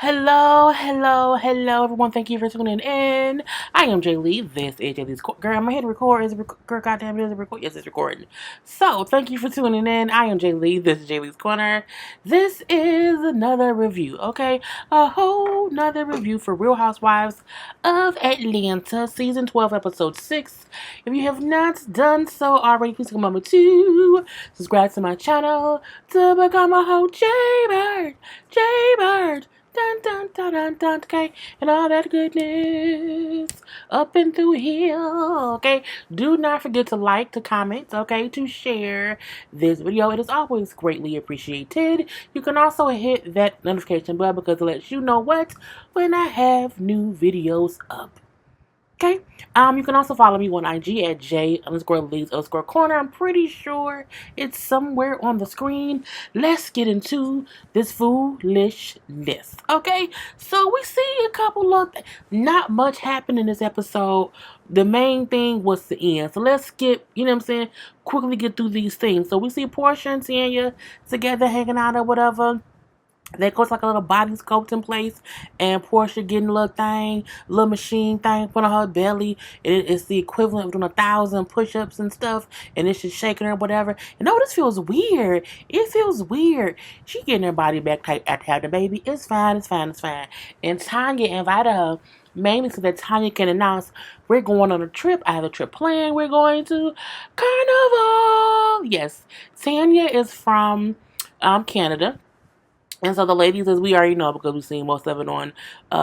Hello, everyone. Thank you for tuning in. I am JayLee. This is JayLeesCorner. Girl, am I here to record? Is it girl, goddamn, is it record? Yes, it's recording. So, thank you for tuning in. I am JayLee. This is JLeesCorner. This is another review, okay? A whole nother review for Real Housewives of Atlanta, Season 12, Episode 6. If you have not done so already, please take a moment to subscribe to my channel to become a whole JayBird. Dun dun dun dun dun, okay, and all that goodness up and through here, okay. Do not forget to like, to comment, okay, to share this video. It is always greatly appreciated. You can also hit that notification bell because it lets you know when I have new videos up. Okay. You can also follow me on IG at J_Lees_Corner. I'm pretty sure it's somewhere on the screen. Let's get into this foolishness. Okay. So we see a couple of not much happened in this episode. The main thing was the end. So let's skip, quickly get through these things. So we see Portia and Tanya together hanging out or whatever. They goes like a little body sculpt in place, and Portia getting a little machine thing put on her belly. It's the equivalent of doing 1,000 push-ups and stuff, and it's just shaking her or whatever. And no, this feels weird. It feels weird. She getting her body back tight after having the baby. It's fine. And Tanya invited her mainly so that Tanya can announce we're going on a trip. I have a trip planned. We're going to Carnival. Yes, Tanya is from Canada. And so the ladies, as we already know because we've seen most of it on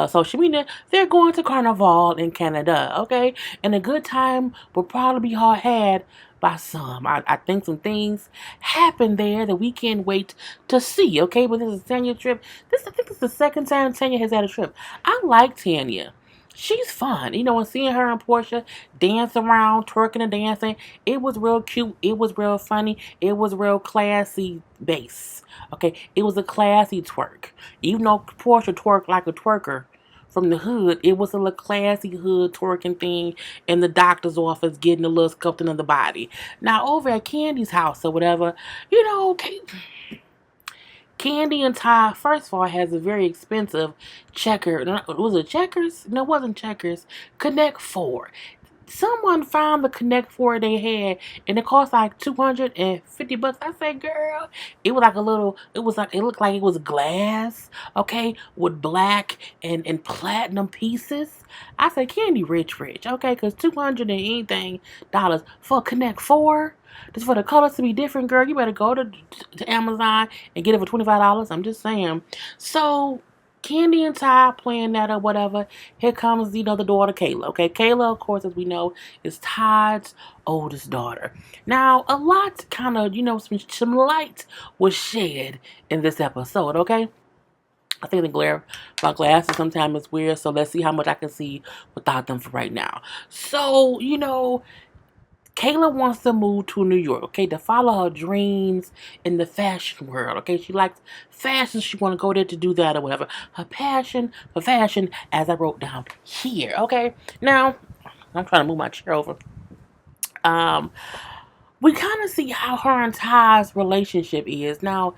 social media, they're going to Carnival in Canada, okay? And a good time will probably be had by some. I think some things happen there that we can't wait to see, okay? But this is Tanya's trip. I think it's the second time Tanya has had a trip. I like Tanya. She's fun. And seeing her and Portia dance around, twerking and dancing, it was real cute. It was real funny. It was real classy base. Okay, it was a classy twerk. Even though Portia twerked like a twerker from the hood, it was a little classy hood twerking thing in the doctor's office getting a little sculpting of the body. Now, over at Candy's house or whatever, Kandi and Todd, first of all, has a very expensive checker. Was it Checkers? No, it wasn't Checkers. Connect 4. Someone found the Connect 4 they had, and it cost like $250. I said, girl, it was like it looked like it was glass, okay, with black and platinum pieces. I said, Kandi rich, okay, because 200 and anything dollars for Connect 4. Just for the colors to be different, girl, you better go to Amazon and get it for $25. I'm just saying. So, Kandi and Ty playing that or whatever. Here comes, the daughter Kayla. Okay, Kayla, of course, as we know, is Todd's oldest daughter. Now, a lot kind of, some light was shed in this episode, okay? I think the glare of my glasses sometimes is weird, so let's see how much I can see without them for right now. So, Kayla wants to move to New York, okay, to follow her dreams in the fashion world, okay? She likes fashion. She want to go there to do that or whatever. Her passion for fashion, as I wrote down here, okay? Now, I'm trying to move my chair over. We kind of see how her and Ty's relationship is. Now,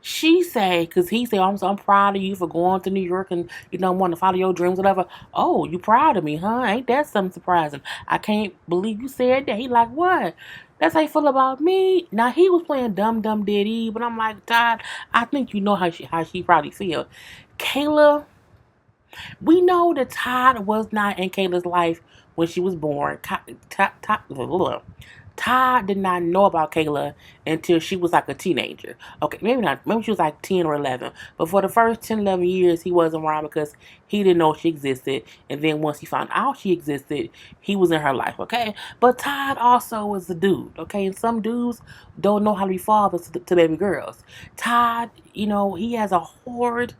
she say, because he said, I'm proud of you for going to New York and, want to follow your dreams, whatever. Oh, you proud of me, huh? Ain't that something surprising? I can't believe you said that. He like, what? That's how you feel about me? Now, he was playing dumb did he? But I'm like, Todd, I think you know how she probably feel. Kayla, we know that Todd was not in Kayla's life when she was born. Todd did not know about Kayla until she was like a teenager. Okay, maybe not. Maybe she was like 10 or 11. But for the first 10, 11 years, he wasn't around because he didn't know she existed. And then once he found out she existed, he was in her life, okay? But Todd also was a dude, okay? And some dudes don't know how to be fathers to baby girls. Todd, he has a horrid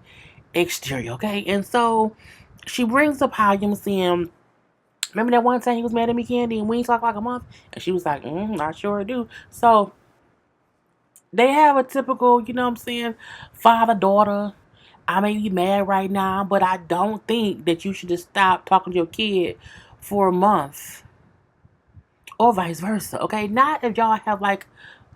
exterior, okay? And so she brings up how you see him. Remember that one time he was mad at me, Kandi, and we ain't talked like a month? And she was like, I sure do. So, they have a typical, father-daughter. I may be mad right now, but I don't think that you should just stop talking to your kid for a month. Or vice versa, okay? Not if y'all have, like,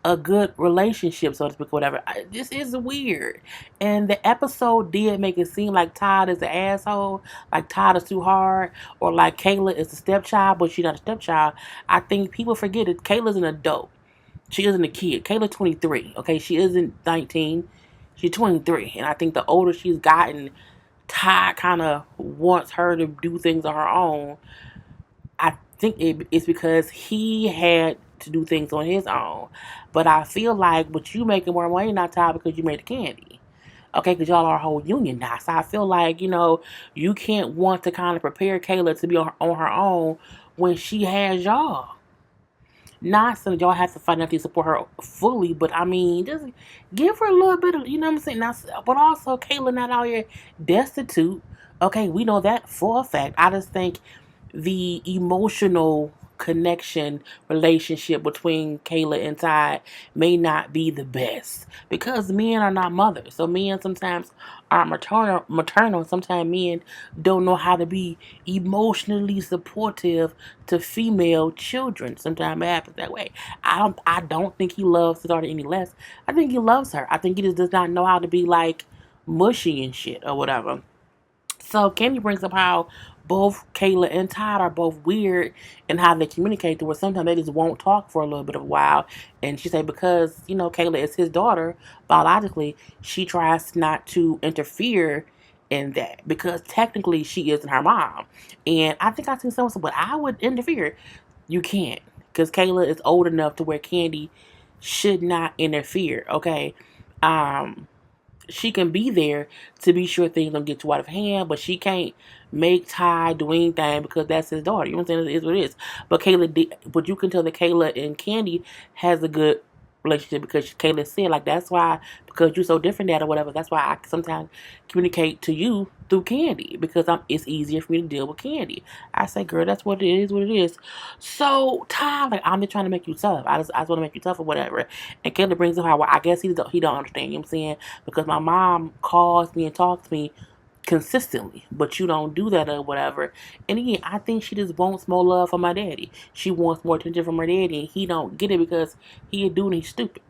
a good relationship, so to speak, or whatever. This is weird. And the episode did make it seem like Todd is an asshole, like Todd is too hard, or like Kayla is a stepchild, but she's not a stepchild. I think people forget it. Kayla's an adult. She isn't a kid. Kayla's 23, okay? She isn't 19. She's 23. And I think the older she's gotten, Todd kind of wants her to do things on her own. I think it's because he had to do things on his own. But I feel like, but you making more money now, Todd, because you made the candy. Okay, because y'all are a whole union now. So I feel like, you can't want to kind of prepare Kayla to be on her own when she has y'all. Not so that y'all have to financially support her fully, but I mean, just give her a little bit of, you know what I'm saying? Now, but also, Kayla not out here destitute. Okay, we know that for a fact. I just think the emotional connection relationship between Kayla and Todd may not be the best because men are not mothers. So men sometimes are maternal. Sometimes men don't know how to be emotionally supportive to female children. Sometimes it happens that way. I don't think he loves his daughter any less. I think he loves her. I think he just does not know how to be like mushy and shit or whatever. So Candy brings up how both Kayla and Todd are both weird in how they communicate to where sometimes they just won't talk for a little bit of a while. And she said because, Kayla is his daughter, biologically, she tries not to interfere in that because technically she isn't her mom. And I think I've seen someone say, but I would interfere. You can't. Because Kayla is old enough to where Candy should not interfere, okay? She can be there to be sure things don't get too out of hand, but she can't make Ty do anything because that's his daughter. You know what I'm saying? It is what it is. But you can tell that Kayla and Candy has a good relationship because Kayla said, like, that's why, because you're so different, Dad, or whatever, that's why I sometimes communicate to you through Candy because it's easier for me to deal with Candy. I say, girl, that's what it is. So, Ty, like, I'm just trying to make you tough. I just want to make you tough or whatever. And Kayla brings up how, well, I guess he don't understand, you know what I'm saying? Because my mom calls me and talks to me consistently, but you don't do that or whatever. And again, I think she just wants more love from my daddy. She wants more attention from her daddy, and he don't get it because he a dude and he's stupid.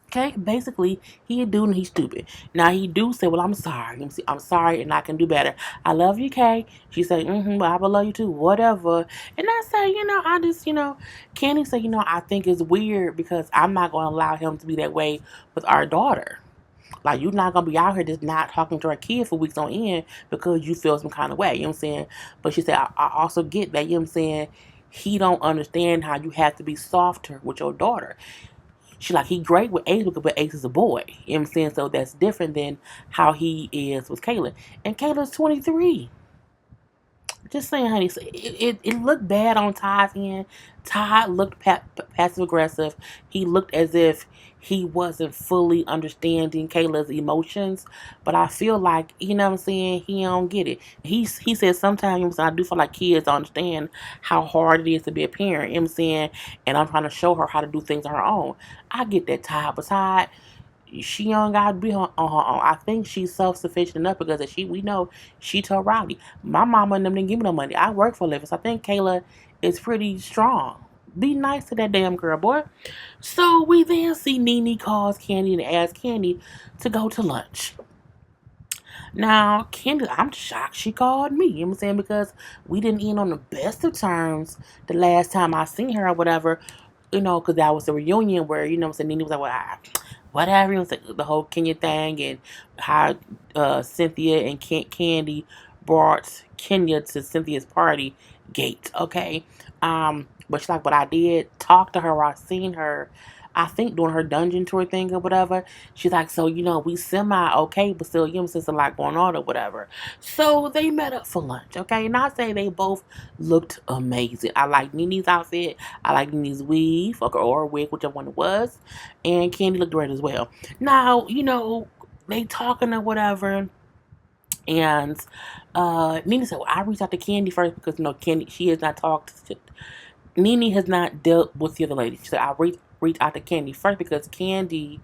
Okay, basically, he a dude and he's stupid. Now, he do say, well, I'm sorry. I'm sorry and I can do better. I love you, Kay. She say, but I will love you too, whatever. And I say, I just, Candy say, I think it's weird because I'm not going to allow him to be that way with our daughter. Like, you're not going to be out here just not talking to our kid for weeks on end because you feel some kind of way. You know what I'm saying? But she said, I also get that. You know what I'm saying? He don't understand how you have to be softer with your daughter. She like, he great with Ace, but Ace is a boy. You know what I'm saying? So that's different than how he is with Kayla. And Kayla's 23. Just saying, honey. So it looked bad on Todd's end. Todd looked passive aggressive. He looked as if he wasn't fully understanding Kayla's emotions. But I feel like, you know what I'm saying, he don't get it. He said sometimes I do feel like kids don't understand how hard it is to be a parent. You know what I'm saying? And I'm trying to show her how to do things on her own. I get that, Todd. But Todd, she don't gotta be on her own. I think she's self-sufficient enough because we know she told Riley, my mama and them didn't give me no money. I work for a living. So I think Kayla is pretty strong. Be nice to that damn girl, boy. So we then see Nene calls Kandi and asks Kandi to go to lunch. Now, Kandi, I'm shocked she called me. You know what I'm saying? Because we didn't end on the best of terms the last time I seen her or whatever. Because that was a reunion where, what I'm saying, Nene was like, well, whatever, it was like the whole Kenya thing and how Cynthia and Kandi brought Kenya to Cynthia's party gate, okay? But she's like, but I did talk to her or I seen her, I think doing her dungeon tour thing or whatever. She's like, so, we semi-okay, but still, there's a lot going on or whatever. So they met up for lunch, okay? And I say they both looked amazing. I like Nene's outfit. I like Nene's weave or wig, whichever one it was. And Kandi looked great as well. Now, they talking or whatever. And Nene said, well, I reached out to Kandi first because, Kandi, she has not talked to, Nene has not dealt with the other lady. She said, I reach out to Kandi first because Kandi,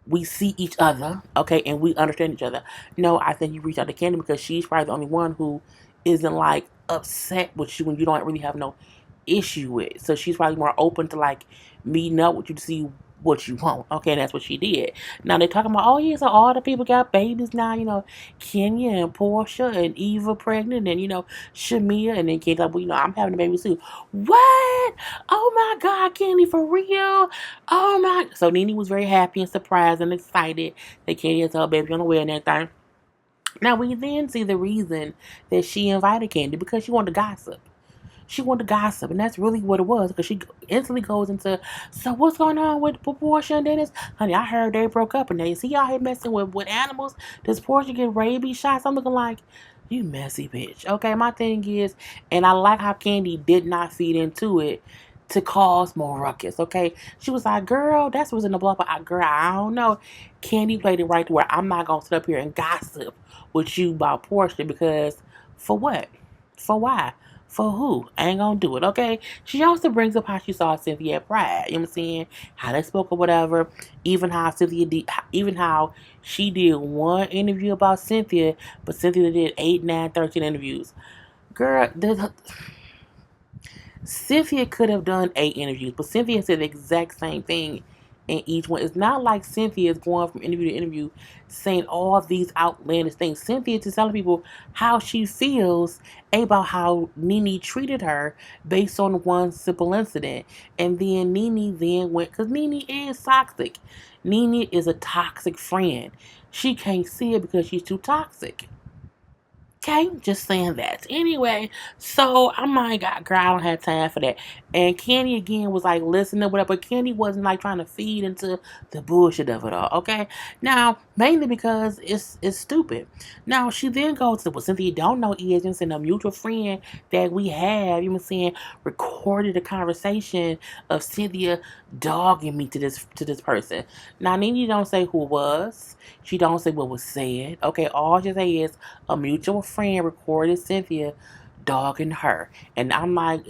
we see each other, okay, and we understand each other. No, I think you reach out to Kandi because she's probably the only one who isn't like upset with you when you don't really have no issue with. So she's probably more open to like meeting up with you to see what you want. Okay, and that's what she did. Now they're talking about, oh yeah, so all the people got babies now, Kenya and Portia and Eva pregnant and Shamia, and then Kenny like, well, I'm having a baby too. What? Oh my God, Kenny, for real? Oh my. So Nene was very happy and surprised and excited that Kenny has her baby on the way and everything. Now we then see the reason that she invited Kandi because she wanted to gossip. She wanted to gossip, and that's really what it was. Because she instantly goes into, so what's going on with Portia and Dennis? Honey, I heard they broke up, and they see y'all here messing with animals. Does Portia get rabies shots? I'm looking like, you messy bitch. Okay, my thing is, and I like how Kandi did not feed into it to cause more ruckus. Okay, she was like, girl, that's what's in the blood. But girl, I don't know. Kandi played it right to where I'm not gonna sit up here and gossip with you about Portia because for what? For why? For who? I ain't gonna do it, okay? She also brings up how she saw Cynthia at Pride. You know what I'm saying? How they spoke or whatever. Even how even how she did one interview about Cynthia, but Cynthia did 8, 9, 13 interviews. Girl, Cynthia could have done 8 interviews, but Cynthia said the exact same thing in each one. It's not like Cynthia is going from interview to interview saying all these outlandish things. Cynthia is just telling people how she feels about how Nene treated her based on one simple incident. And then Nene then went, because Nene is toxic. Nene is a toxic friend. She can't see it because she's too toxic. Okay, just saying that. Anyway, so I'm like, God, girl, I don't have time for that. And Kandi again was like listening, whatever. But Kandi wasn't like trying to feed into the bullshit of it all. Okay, now mainly because it's stupid. Now she then goes to what Cynthia don't know is and a mutual friend that we have. You know what I'm saying? Recorded a conversation of Cynthia dogging me to this person. Now Nene don't say who it was. She don't say what was said. Okay, all she say is a mutual friend recorded Cynthia dogging her. And I'm like,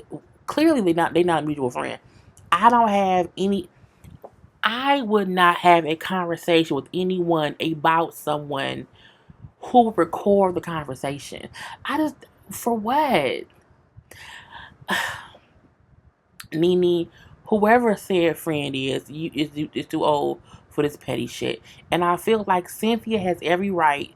clearly they not a mutual friend. I don't have any I would not have a conversation with anyone about someone who would record the conversation. I just for what? Nene, whoever said friend is too old for this petty shit. And I feel like Cynthia has every right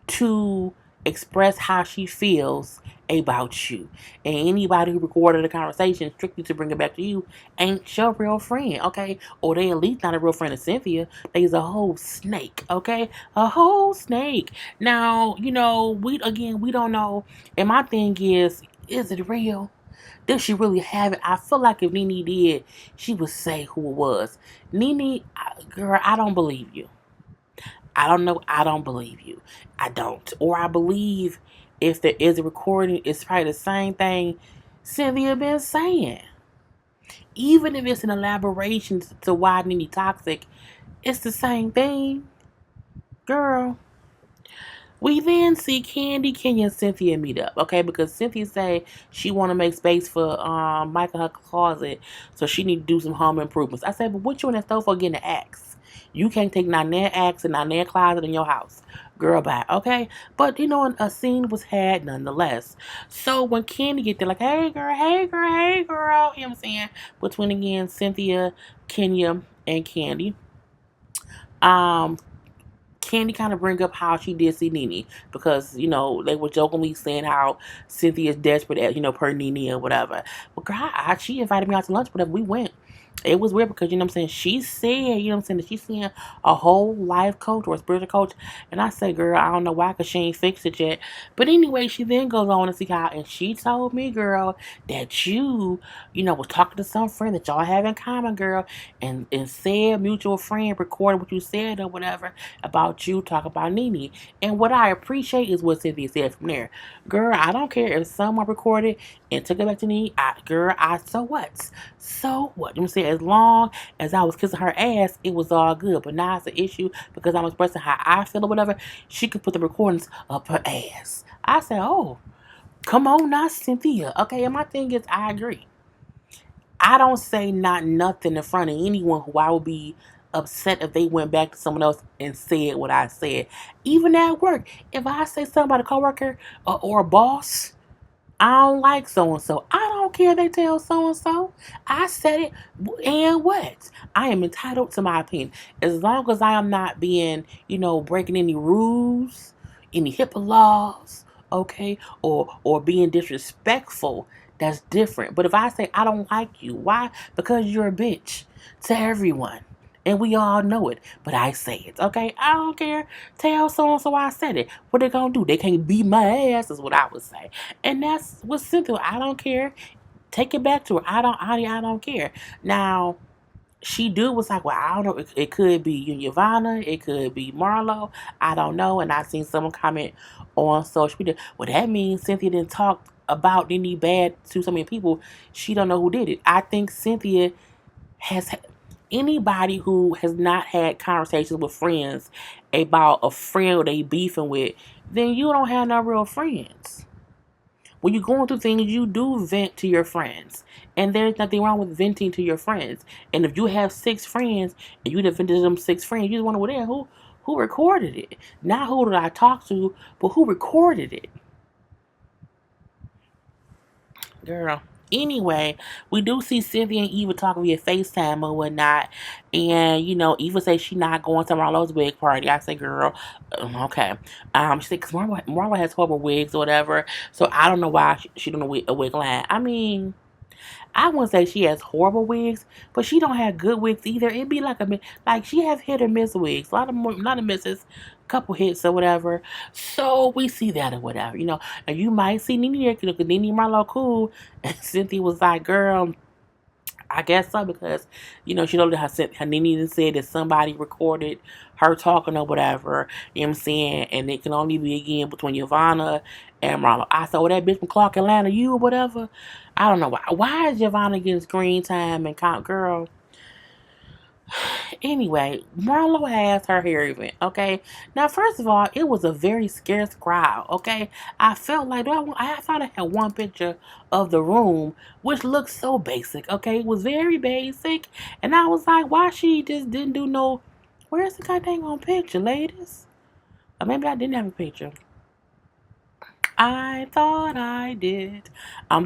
to express how she feels about you. And anybody who recorded a conversation strictly to bring it back to you ain't your real friend, okay? Or they at least not a real friend of Cynthia. They's a whole snake, okay? A whole snake. Now, we don't know. And my thing is it real? Did she really have it? I feel like if Nene did, she would say who it was. Nene, girl, I don't believe you. I don't know. I don't believe you. I don't. Or I believe if there is a recording, it's probably the same thing Cynthia been saying. Even if it's an elaboration to why Nene toxic, it's the same thing. Girl. We then see Kandi, Kenya, and Cynthia meet up, okay? Because Cynthia say she want to make space for Mike in her closet, so she need to do some home improvements. I said, but what you in that store for getting an axe? You can't take not their axe and not their closet in your house. Girl, bye, okay? But, a scene was had nonetheless. So when Kandi get there, like, hey, girl, hey, girl, hey, girl, you know what I'm saying? Between, again, Cynthia, Kenya, and Kandi. Um, Kandi kind of bring up how she did see Nene because, they were jokingly saying how Cynthia's desperate at, per Nene or whatever. But girl, she invited me out to lunch, whatever. We went. It was weird because, what I'm saying, she said, that she's seeing a whole life coach or a spiritual coach. And I say, girl, I don't know why because she ain't fixed it yet. But anyway, she then goes on to see how, and she told me, girl, that you, was talking to some friend that y'all have in common, girl, and said mutual friend recorded what you said or whatever about you talking about Nene. And what I appreciate is what Cynthia said from there. Girl, I don't care if someone recorded and took it back to me. So what? So what? I'm saying, as long as I was kissing her ass, it was all good. But now it's an issue because I'm expressing how I feel or whatever. She could put the recordings up her ass. I said, oh, come on now, Cynthia. Okay, and my thing is, I agree. I don't say not nothing in front of anyone who I would be upset if they went back to someone else and said what I said. Even at work, if I say something about a coworker or a boss, I don't like so-and-so. I don't care if they tell so-and-so. I said it, and what? I am entitled to my opinion. As long as I am not being, breaking any rules, any HIPAA laws, okay, or being disrespectful, that's different. But if I say I don't like you, why? Because you're a bitch to everyone. And we all know it. But I say it, okay? I don't care. Tell so-and-so I said it. What they gonna do? They can't beat my ass is what I would say. And that's what's simple. I don't care. Take it back to her. I don't care. Now, she was like, well, I don't know. It could be Yvonne. It could be Marlo. I don't know. And I seen someone comment on social media. Well, that means Cynthia didn't talk about any bad to so many people. She don't know who did it. I think Cynthia has anybody who has not had conversations with friends about a friend they beefing with, then you don't have no real friends. When you're going through things, you do vent to your friends. And there's nothing wrong with venting to your friends. And if you have 6 friends and you defended them 6 friends, you just wonder, well, then who recorded it? Not who did I talk to, but who recorded it? Girl. Anyway, we do see Cynthia and Eva talking via FaceTime or whatnot. And, Eva says she's not going to Marlo's wig party. I say, girl, okay. She said, because Marlo has horrible wigs or whatever. So I don't know why she don't know a wig line. I mean, I wouldn't say she has horrible wigs, but she don't have good wigs either. It'd be like she has hit or miss wigs, a lot of misses, couple hits or whatever. So we see that or whatever, And you might see Nene there because Nene and Marlo cool, and Cynthia was like, "Girl, I guess so," because she know that her Nene said that somebody recorded her talking or whatever. You know what I'm saying? And it can only be again between Yvonne and Marlo. I saw that bitch from Clark Atlanta, you or whatever. I don't know why. Why is Yvonne getting screen time and count girl? Anyway, Marlo has her hair event, okay? Now, first of all, it was a very scarce crowd, okay? I felt like, I thought I had one picture of the room, which looked so basic, okay? It was very basic, and I was like, why she just didn't do no, where's the goddamn picture, ladies? Or maybe I didn't have a picture. I thought I did. I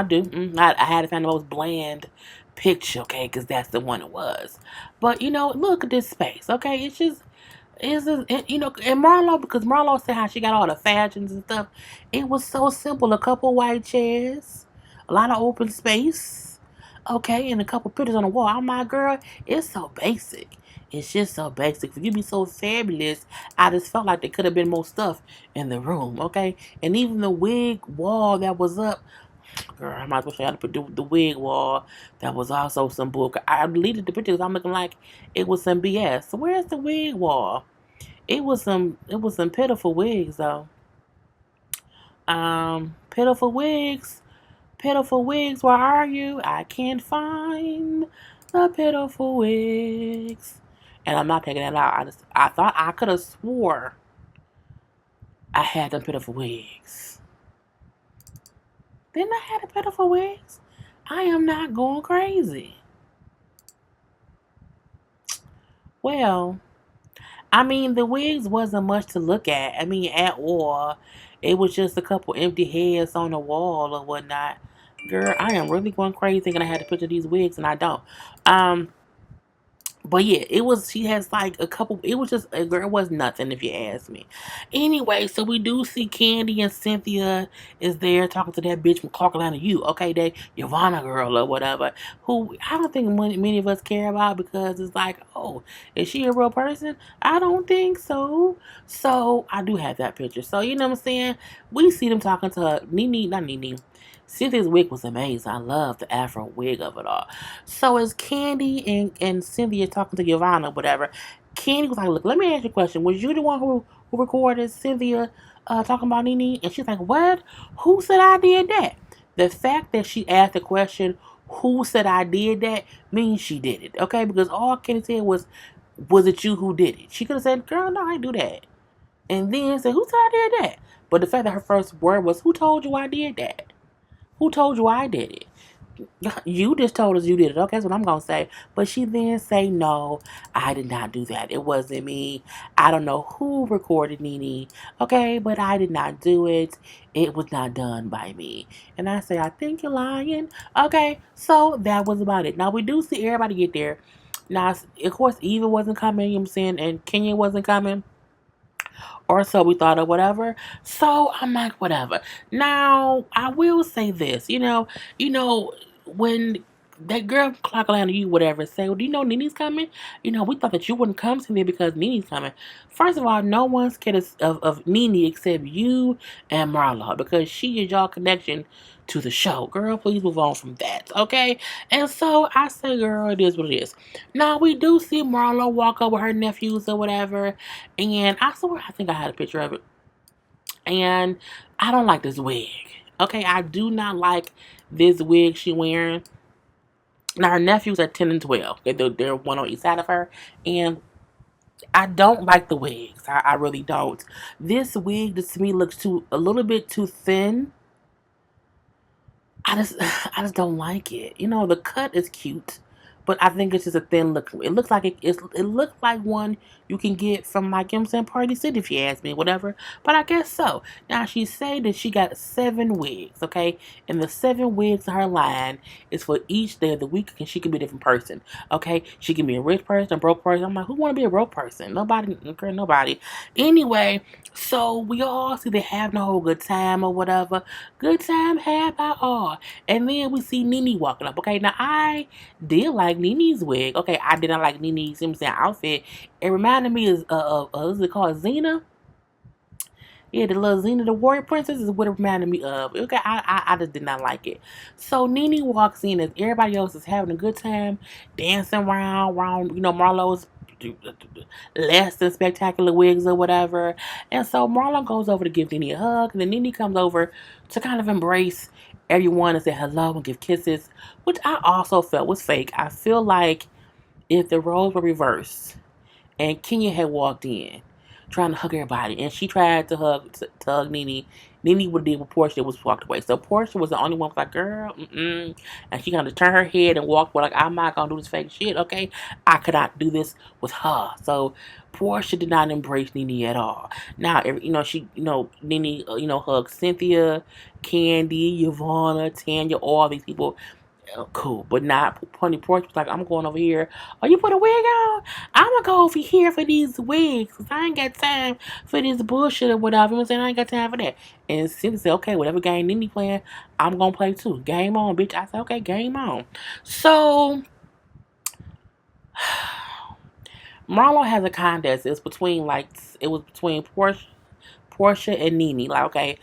do. I had to find the most bland picture, okay, because that's the one it was. But look at this space, okay. It's just and Marlo, because Marlo said how she got all the fashions and stuff. It was so simple. A couple white chairs, a lot of open space, okay, and a couple pictures on the wall. I'm like, girl, it's so basic. It's just so basic. For you to be so fabulous, I just felt like there could have been more stuff in the room, okay? And even the wig wall that was up, girl, I might as well show you how to put the wig wall. That was also some book. I deleted the pictures. I'm looking like it was some BS. So where's the wig wall? It was some pitiful wigs though. Pitiful wigs. Pitiful wigs, where are you? I can't find the pitiful wigs. And I'm not taking that out. I thought I could have swore I had the pitiful wigs. Didn't I have the pitiful wigs? I am not going crazy. Well, I mean, the wigs wasn't much to look at. I mean, at all. It was just a couple empty heads on the wall or whatnot. Girl, I am really going crazy thinking I had to picture these wigs and I don't. But yeah, she has like a couple, it was just, girl, it was nothing if you ask me. Anyway, so we do see Kandi and Cynthia is there talking to that bitch from Clark Atlanta, okay, that Yvonne girl or whatever, who I don't think many of us care about because it's like, oh, is she a real person? I don't think so. So I do have that picture. So you know what I'm saying? We see them talking to her, not Nene. Cynthia's wig was amazing. I love the afro wig of it all. So as Kandi and Cynthia talking to Yvonne or whatever, Kandi was like, look, let me ask you a question. Was you the one who recorded Cynthia talking about Nene? And she's like, what? Who said I did that? The fact that she asked the question, who said I did that, means she did it. Okay? Because all Kandi said was it you who did it? She could have said, girl, no, I didn't do that. And then said, who said I did that? But the fact that her first word was, who told you I did that? Who told you I did it? You just told us you did it. Okay, that's what I'm gonna say. But she then say, no, I did not do that. It wasn't me. I don't know who recorded Nene. Okay, but I did not do it. It was not done by me. And I say, I think you're lying. Okay, so that was about it. Now we do see everybody get there. Now, of course, Eva wasn't coming, you know what I'm saying, and Kenya wasn't coming, or so we thought, or whatever. So I'm like, whatever. Now I will say this, when that girl clock around you, whatever, say, well, do you know Nene's coming? We thought that you wouldn't come to me because Nene's coming. First of all, no one's scared of Nene except you and Marla because she is y'all connection to the show. Girl, please move on from that, okay? And so I say, girl, it is what it is. Now we do see Marla walk up with her nephews or whatever, and I swear I think I had a picture of it. And I don't like this wig. Okay, I do not like this wig she wearing. Now her nephews are 10 and 12. They're one on each side of her. And I don't like the wigs. I really don't. This wig to me looks a little bit too thin. I just I just don't like it. The cut is cute, but I think it's just a thin look. It looks like it looks like one you can get from, like, you know what I'm saying, Party City, if you ask me, whatever. But I guess so. Now she said that she got 7 wigs, okay? And the 7 wigs in her line is for each day of the week, and she can be a different person. Okay? She can be a rich person, a broke person. I'm like, who wanna be a broke person? Nobody, okay, nobody. Anyway, so we all see they having a whole good time or whatever. Good time had by all. And then we see Nene walking up. Okay, now I did like Nene's wig. Okay, I did not like Nene's, you know what I'm saying, outfit. It reminded me of what's it called? Xena? Yeah, the little Xena, the warrior princess, is what it reminded me of. Okay, I just did not like it. So Nene walks in as everybody else is having a good time, dancing around, Marlo's less than spectacular wigs or whatever. And so Marlo goes over to give Nene a hug, and then Nene comes over to kind of embrace everyone and say hello and give kisses, which I also felt was fake. I feel like if the roles were reversed and Kenya had walked in trying to hug everybody, and she tried to hug Nene. Nene would have did what Portia was walked away. So Portia was the only one who was like, girl, and she kind of turned her head and walked away like, I'm not gonna do this fake shit, okay? I could not do this with her. So Portia did not embrace Nene at all. Now, Nene, hugged Cynthia, Kandi, Yvonne, Tanya, all these people. Cool, but not Pony Porch was like, I'm going over here. Oh, you put a wig on? I'm gonna go over here for these wigs. 'Cause I ain't got time for this bullshit or whatever. You know what I'm saying? I ain't got time for that. And Cynthia said, okay, whatever game Nene playing, I'm gonna play too. Game on, bitch. I said, okay, game on. So Marlo has a contest. It was between Portia and Nene. Like, okay,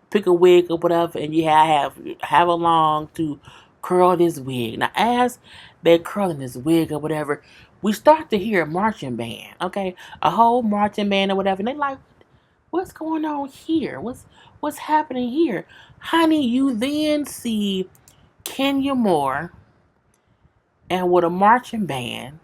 pick a wig or whatever, and you have along to curl this wig. Now, as they're curling this wig or whatever, we start to hear a marching band. Okay, a whole marching band or whatever, and they like, what's going on here? What's happening here, honey? You then see Kenya Moore and with a marching band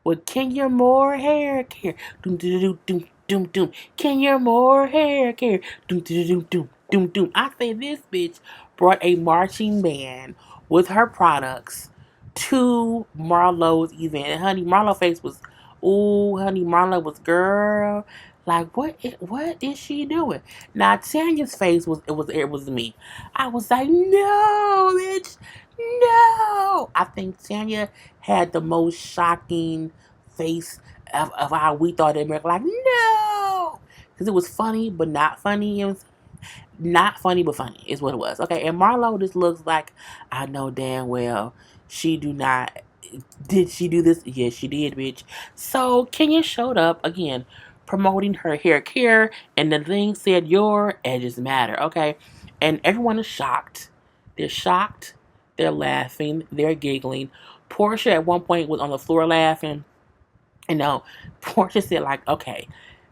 with Kenya Moore hair care. Doom doom doom doom doom doom. Kenya Moore hair care. Doom doom doom doom doom doom. I say this bitch brought a marching band with her products to Marlo's event. And honey, Marlo face was, ooh, honey, Marlo was, girl. Like, what is she doing? Now Tanya's face was me. I was like, no, bitch, no. I think Tanya had the most shocking face of how we thought it was. Like, no, because it was funny but not funny. It was not funny but funny is what it was. Okay, and Marlo just looks like, I know damn well she do not. Did she do this? Yes, she did, bitch. So Kenya showed up again, promoting her hair care, and the thing said, "Your edges matter." Okay, and everyone is shocked. They're shocked. They're laughing. They're giggling. Portia at one point was on the floor laughing. Portia said, like, okay,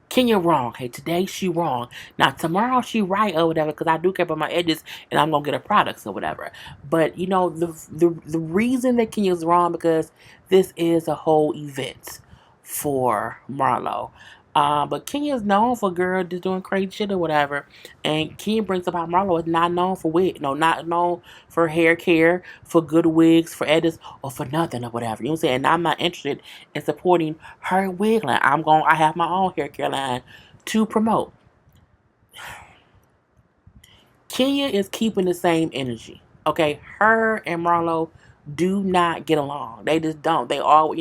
Kenya wrong. Hey, today she wrong. Now tomorrow she right or whatever, because I do care about my edges and I'm gonna get her products or whatever. But the reason that Kenya's wrong because this is a whole event for Marlo. But Kenya's known for girl just doing crazy shit or whatever. And Kenya brings up how Marlo is not known for wig, no, not known for hair care, for good wigs, for edits, or for nothing or whatever. You know what I'm saying? And I'm not interested in supporting her wig line. I have my own hair care line to promote. Kenya is keeping the same energy. Okay, her and Marlo do not get along. They just don't. They all,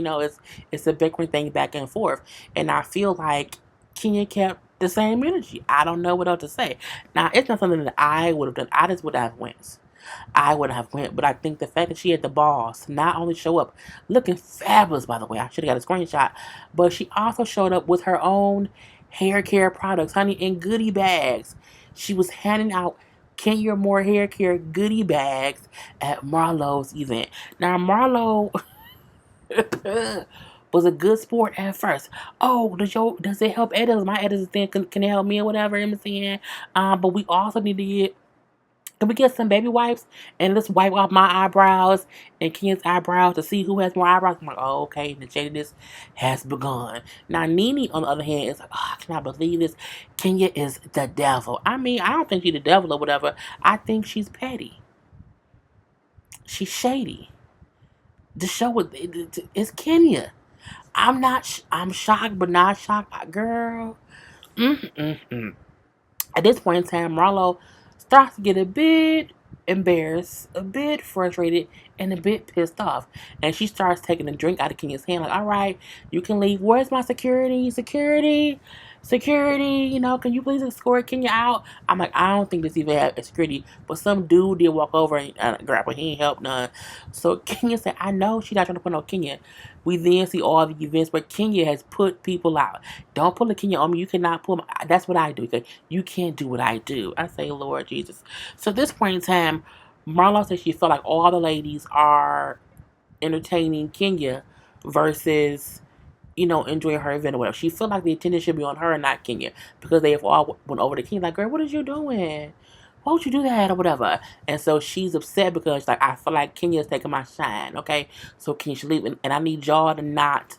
it's a bickering thing back and forth. And I feel like Kenya kept the same energy. I don't know what else to say. Now, it's not something that I would have done. I just would have went. I would have went, but I think the fact that she had the balls to not only show up looking fabulous, by the way, I should have got a screenshot, but she also showed up with her own hair care products, honey, in goodie bags. She was handing out Kenya Moore hair care goodie bags at Marlo's event. Now, Marlo was a good sport at first. Oh, does it help editors? My editors think can it help me or whatever? I'm saying, but we also need to get. Can we get some baby wipes and let's wipe off my eyebrows and Kenya's eyebrows to see who has more eyebrows? I'm like, oh, okay, the shadiness has begun. Now, Nene, on the other hand, is like, oh, I cannot believe this. Kenya is the devil. I mean, I don't think she's the devil or whatever. I think she's petty. She's shady. The show is Kenya. I'm shocked, but not shocked. Girl. Mm-mm-mm. At this point in time, Marlo starts to get a bit embarrassed, a bit frustrated, and a bit pissed off. And she starts taking a drink out of Kenya's hand, like, all right, you can leave. Where's my security? Security? Security, can you please escort Kenya out? I'm like, I don't think this even had a security, but some dude did walk over and grab her. He ain't help none. So Kenya said, I know she's not trying to put on Kenya. We then see all the events where Kenya has put people out. Don't pull a Kenya on me. You cannot pull me. That's what I do. Okay? You can't do what I do. I say, Lord Jesus. So at this point in time, Marlo said she felt like all the ladies are entertaining Kenya versus enjoying her event or whatever. She felt like the attention should be on her and not Kenya because they have all went over to Kenya like, girl, what are you doing? Why would you do that or whatever? And so she's upset because like I feel like Kenya's taking my shine, okay? So Kenya should leave, and I need y'all to not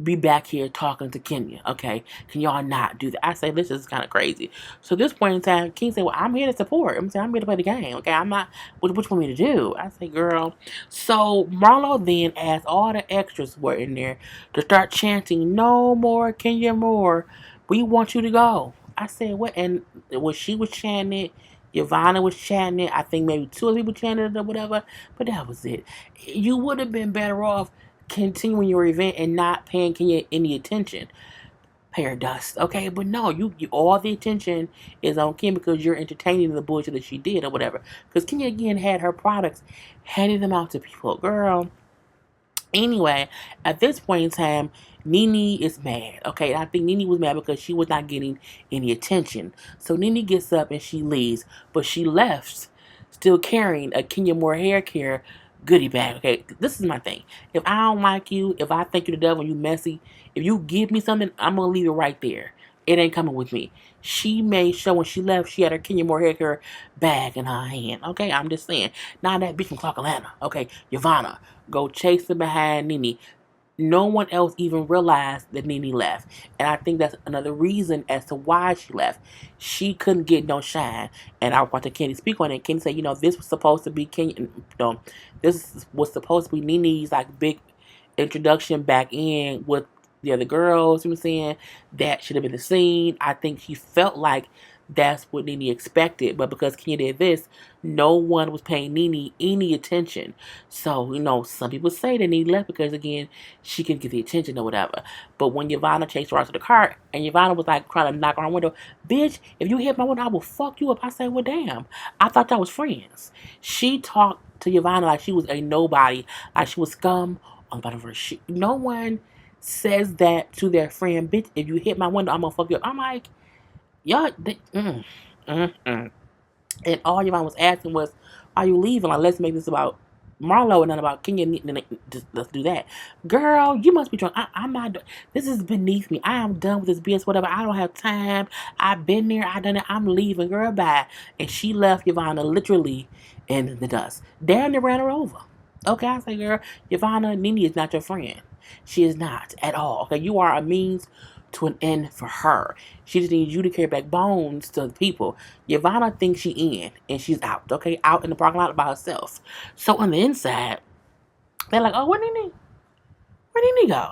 be back here talking to Kenya, okay? Can y'all not do that? I say, this is kind of crazy. So at this point in time, King said, well, I'm here to support. I'm saying, I'm here to play the game, okay? I'm not, what you want me to do? I say, girl. So Marlo then asked all the extras who were in there to start chanting, no more Kenya more. We want you to go. I said, what? And when she was chanting it, Ivana was chanting it. I think maybe two other people chanted it or whatever. But that was it. You would have been better off continuing your event and not paying Kenya any attention. Pay her dust, okay? But no, you all the attention is on Kenya because you're entertaining the bullshit that she did or whatever. Because Kenya again had her products, handing them out to people. Girl, anyway, at this point in time, Nene is mad. Okay, I think Nene was mad because she was not getting any attention. So Nene gets up and she leaves, but she left still carrying a Kenya Moore hair care goodie bag. Okay, this is my thing. If I don't like you, if I think you're the devil, you messy, if you give me something, I'm gonna leave it right there. It ain't coming with me. She made sure when she left, she had her Kenya Moore hair care bag in her hand. Okay, I'm just saying. Now that bitch from Clark Atlanta. Okay, Yvonne, go chasing behind Nene. No one else even realized that Nene left. And I think that's another reason as to why she left. She couldn't get no shine. And I want to Kandi speak on it. Kandi said, this was supposed to be this was supposed to be Nene's like big introduction back in with the other girls, you know what I'm saying? That should have been the scene. I think she felt like that's what Nene expected. But because Kenya did this, no one was paying Nene any attention. So, some people say that Nene left because, again, she can get the attention or whatever. But when Yvonne chased her out to the car, and Yvonne was like trying to knock on her window, bitch, if you hit my window, I will fuck you up. I said, well, damn. I thought y'all was friends. She talked to Yvonne like she was a nobody, like she was scum on the bottom of her shit. No one says that to their friend, bitch, if you hit my window, I'm gonna fuck you up. I'm like, y'all, and all your mom was asking was, are you leaving? Like, let's make this about Marlo and not about Kenya. Just let's do that. Girl, you must be drunk. I'm not. This is beneath me. I am done with this BS, whatever. I don't have time. I've been there. I done it. I'm leaving. Girl, bye. And she left Yvonne literally in the dust. Damn, they ran her over. Okay, I say, girl, Yvonne, Nene is not your friend. She is not at all. Okay, you are a means to an end for her. She just needs you to carry back bones to the people. Yvonne thinks she in and she's out, okay? Out in the parking lot by herself. So on the inside, they're like, oh, where Nene? Where Nene go?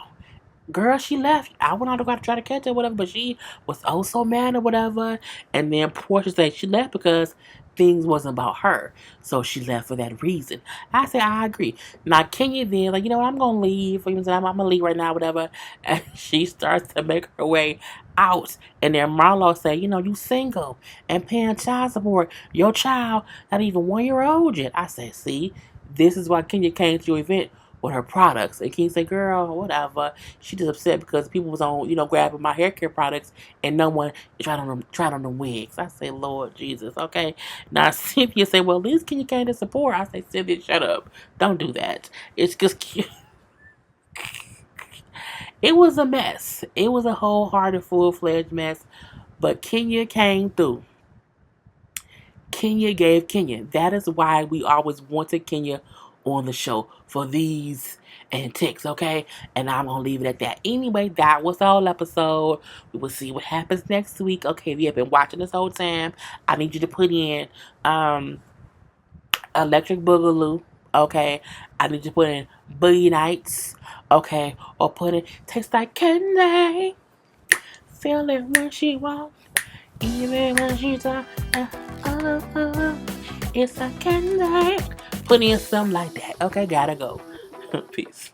Girl, she left. I went out to go try to catch her, whatever, but she was oh so mad or whatever. And then Portia said she left because things wasn't about her. So she left for that reason. I said, I agree. Now, Kenya then, like, you know what, I'm going to leave. I'm going to leave right now, whatever. And she starts to make her way out. And then Marlo said, you know, you single and paying child support. Your child not even 1 year old yet. I said, see, this is why Kenya came to your event with her products. And King said, girl, whatever. She just upset because people was on, you know, grabbing my hair care products and no one tried on them wigs. I say, Lord Jesus, okay. Now Cynthia said, well, at least Kenya came to support. I say, Cynthia, shut up. Don't do that. It's just cute. It was a mess. It was a wholehearted, full-fledged mess. But Kenya came through. Kenya gave Kenya. That is why we always wanted Kenya on the show for these antics, okay? And I'm gonna leave it at that. Anyway, that was the whole episode. We will see what happens next week. Okay, if you have been watching this whole time, I need you to put in Electric Boogaloo, okay? I need you to put in Boogie Nights, okay? Or put in Tastes Like Candy. Feel it when she walks, even when she talks. It's a candy. Put in something like that. Okay, gotta go. Peace.